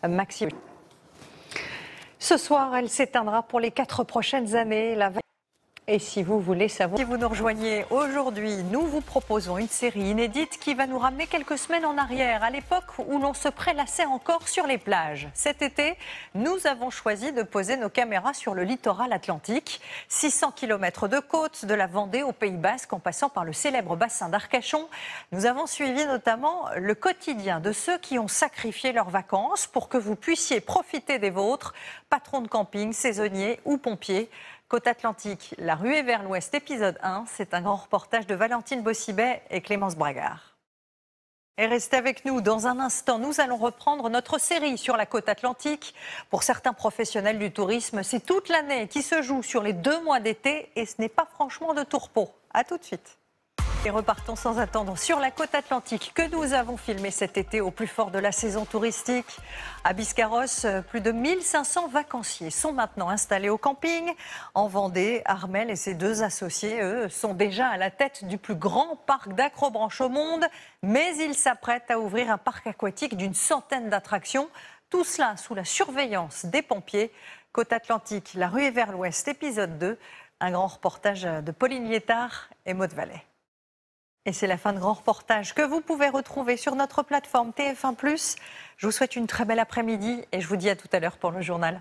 Maxime. Ce soir, elle s'éteindra pour les 4 prochaines années. Et si vous voulez savoir, si vous nous rejoignez aujourd'hui, nous vous proposons une série inédite qui va nous ramener quelques semaines en arrière, à l'époque où l'on se prélassait encore sur les plages. Cet été, nous avons choisi de poser nos caméras sur le littoral atlantique. 600 km de côte, de la Vendée au Pays Basque, en passant par le célèbre bassin d'Arcachon. Nous avons suivi notamment le quotidien de ceux qui ont sacrifié leurs vacances pour que vous puissiez profiter des vôtres, patrons de camping, saisonniers ou pompiers. Côte Atlantique, la ruée vers l'ouest, épisode 1, c'est un grand reportage de Valentine Bossibet et Clémence Bragard. Et restez avec nous, dans un instant, nous allons reprendre notre série sur la côte atlantique. Pour certains professionnels du tourisme, c'est toute l'année qui se joue sur les 2 mois d'été et ce n'est pas franchement de tout repos. A tout de suite. Et repartons sans attendre sur la côte atlantique que nous avons filmé cet été au plus fort de la saison touristique. À Biscarrosse, plus de 1500 vacanciers sont maintenant installés au camping. En Vendée, Armel et ses 2 associés, eux, sont déjà à la tête du plus grand parc d'acrobranche au monde. Mais ils s'apprêtent à ouvrir un parc aquatique d'une centaine d'attractions. Tout cela sous la surveillance des pompiers. Côte Atlantique, la ruée vers l'ouest, épisode 2. Un grand reportage de Pauline Liétard et Maud Vallet. Et c'est la fin de grand reportage que vous pouvez retrouver sur notre plateforme TF1+. Je vous souhaite une très belle après-midi et je vous dis à tout à l'heure pour le journal.